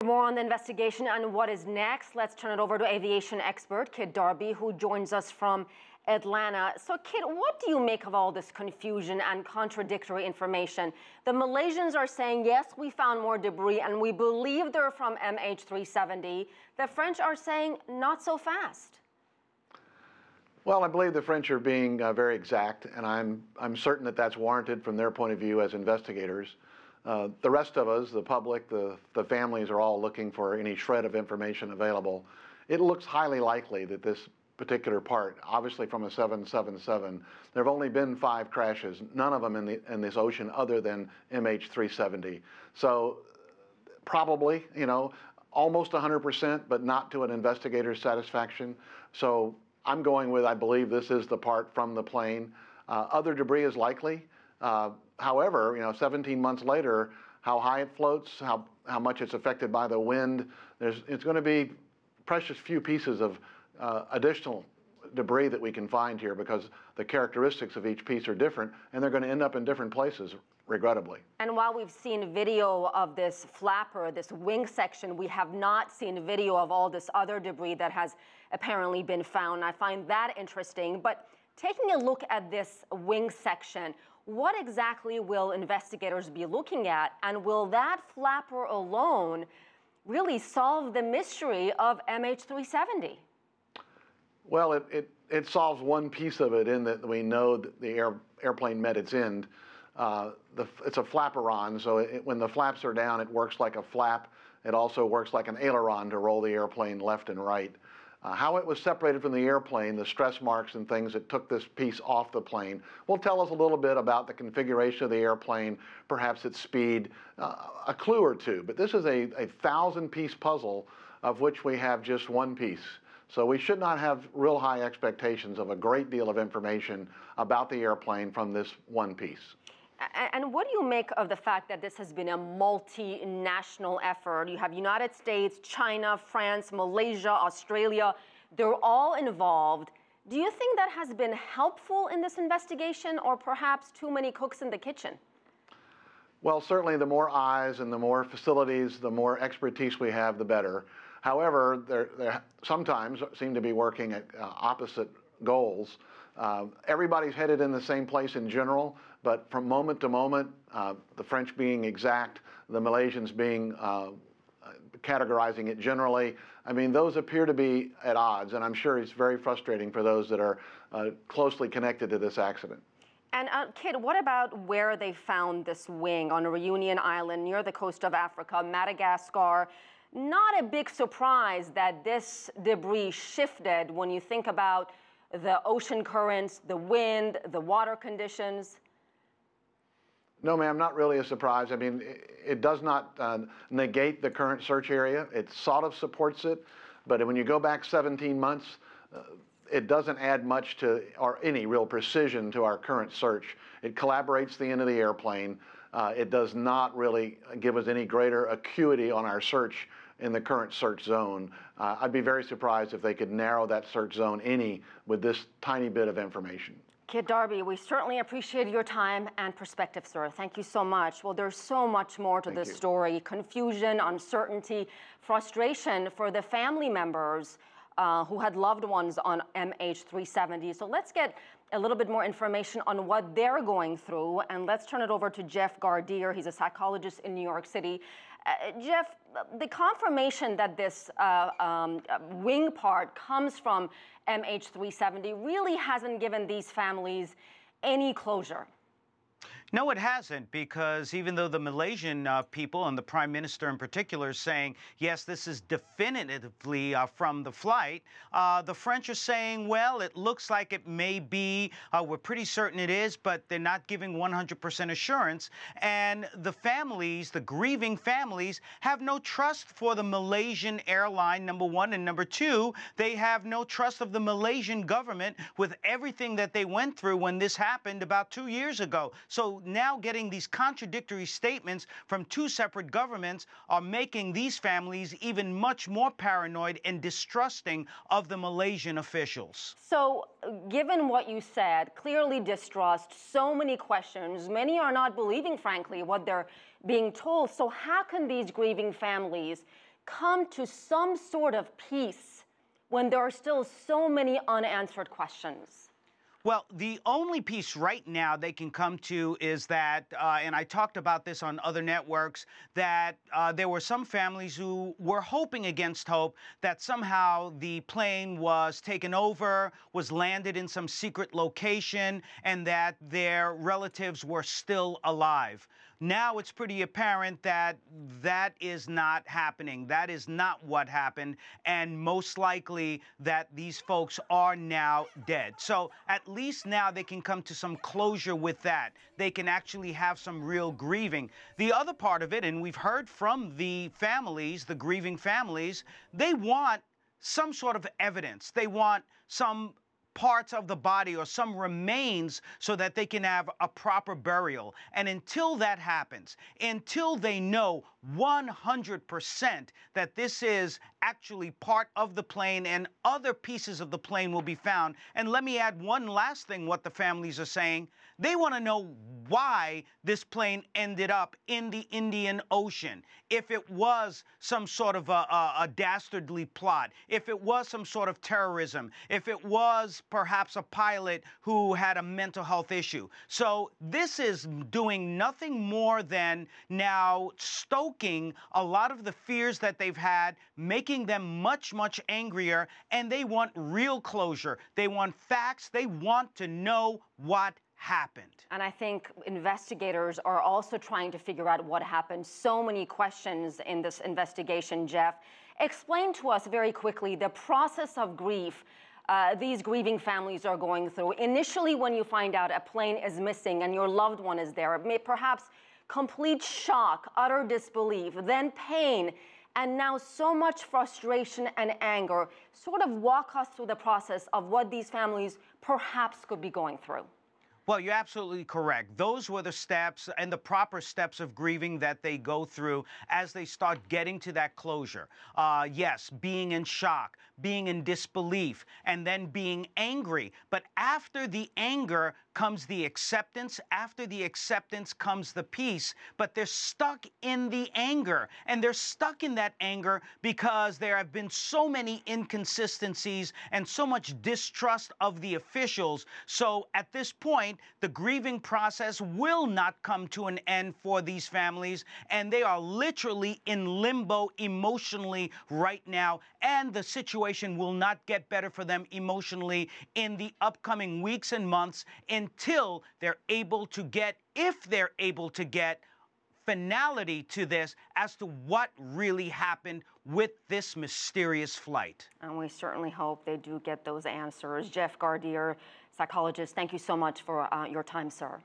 For more on the investigation and what is next, let's turn it over to aviation expert Kit Darby, who joins us from Atlanta. So, Kit, what do you make of all this confusion and contradictory information? The Malaysians are saying, yes, we found more debris and we believe they're from MH370. The French are saying, not so fast. Well, I believe the French are being very exact, and I'm certain that that's warranted from their point of view as investigators. The rest of us, the public, the families, are all looking for any shred of information available. It looks highly likely that this particular part, obviously from a 777, there have only been 5 crashes, none of them in this ocean other than MH370. So probably, almost 100%, but not to an investigator's satisfaction. So I'm going with, I believe this is the part from the plane. Other debris is likely. However, 17 months later, how high it floats, how much it's affected by the wind, it's going to be precious few pieces of additional debris that we can find here because the characteristics of each piece are different, and they're going to end up in different places, regrettably. And while we've seen video of this flapper, this wing section, we have not seen video of all this other debris that has apparently been found. I find that interesting. But taking a look at this wing section, what exactly will investigators be looking at? And will that flapper alone really solve the mystery of MH370? Well, it solves one piece of it in that we know that the airplane met its end. It's a flaperon, so when the flaps are down, it works like a flap. It also works like an aileron to roll the airplane left and right. How it was separated from the airplane, the stress marks and things that took this piece off the plane, will tell us a little bit about the configuration of the airplane, perhaps its speed, a clue or two. But this is a 1,000-piece puzzle of which we have just one piece. So we should not have real high expectations of a great deal of information about the airplane from this one piece. And what do you make of the fact that this has been a multinational effort? You have United States, China, France, Malaysia, Australia. They're all involved. Do you think that has been helpful in this investigation, or perhaps too many cooks in the kitchen? Well, certainly the more eyes and the more facilities, the more expertise we have, the better. However, they sometimes seem to be working at opposite goals. Everybody's headed in the same place in general, but from moment to moment, the French being exact, the Malaysians being categorizing it generally, I mean, those appear to be at odds, and I'm sure it's very frustrating for those that are closely connected to this accident. And Kit, what about where they found this wing on Reunion Island near the coast of Africa, Madagascar? Not a big surprise that this debris shifted when you think about the ocean currents, the wind, the water conditions. No, ma'am, not really a surprise. I mean, it does not negate the current search area. It sort of supports it, but when you go back 17 months, it doesn't add much to, or any real precision to our current search. It collaborates the end of the airplane. It does not really give us any greater acuity on our search in the current search zone. I'd be very surprised if they could narrow that search zone any with this tiny bit of information. Kit Darby, we certainly appreciate your time and perspective, sir. Thank you so much. Well, there's so much more to this story. Confusion, uncertainty, frustration for the family members who had loved ones on MH370. So let's get a little bit more information on what they're going through, and let's turn it over to Jeff Gardere. He's a psychologist in New York City. Jeff, the confirmation that this wing part comes from MH370 really hasn't given these families any closure. No, it hasn't, because even though the Malaysian people and the Prime Minister in particular is saying, yes, this is definitively from the flight, the French are saying, well, it looks like it may be, we're pretty certain it is, but they're not giving 100% assurance. And the families, the grieving families, have no trust for the Malaysian airline, number one, and number two, they have no trust of the Malaysian government with everything that they went through when this happened about 2 years ago. So now getting these contradictory statements from two separate governments are making these families even much more paranoid and distrusting of the Malaysian officials. So given what you said, clearly distrust, so many questions, many are not believing, frankly, what they're being told. So how can these grieving families come to some sort of peace when there are still so many unanswered questions? Well, the only piece right now they can come to is that, and I talked about this on other networks, that there were some families who were hoping against hope that somehow the plane was taken over, was landed in some secret location, and that their relatives were still alive. Now it's pretty apparent that that is not happening. That is not what happened, and most likely that these folks are now dead. So at least now they can come to some closure with that. They can actually have some real grieving. The other part of it, and we've heard from the families, the grieving families, they want some sort of evidence. They want some parts of the body or some remains so that they can have a proper burial. And until that happens, until they know 100% that this is actually part of the plane and other pieces of the plane will be found. And let me add one last thing, what the families are saying. They want to know why this plane ended up in the Indian Ocean. If it was some sort of a dastardly plot, if it was some sort of terrorism, if it was perhaps a pilot who had a mental health issue. So this is doing nothing more than now stoking a lot of the fears that they've had, making them much, much angrier, and they want real closure. They want facts. They want to know what happened. And I think investigators are also trying to figure out what happened. So many questions in this investigation, Jeff. Explain to us very quickly the process of grief these grieving families are going through. Initially, when you find out a plane is missing and your loved one is there, perhaps complete shock, utter disbelief, then pain, and now so much frustration and anger. Sort of walk us through the process of what these families perhaps could be going through. Well, you're absolutely correct. Those were the steps and the proper steps of grieving that they go through as they start getting to that closure. Yes, being in shock, being in disbelief, and then being angry. But after the anger comes the acceptance. After the acceptance comes the peace. But they're stuck in the anger. And they're stuck in that anger because there have been so many inconsistencies and so much distrust of the officials. So at this point, the grieving process will not come to an end for these families, and they are literally in limbo emotionally right now, and the situation will not get better for them emotionally in the upcoming weeks and months until they're able to get, if they're able to get, finality to this as to what really happened with this mysterious flight. And we certainly hope they do get those answers. Jeff Gardere, psychologist, thank you so much for your time, sir.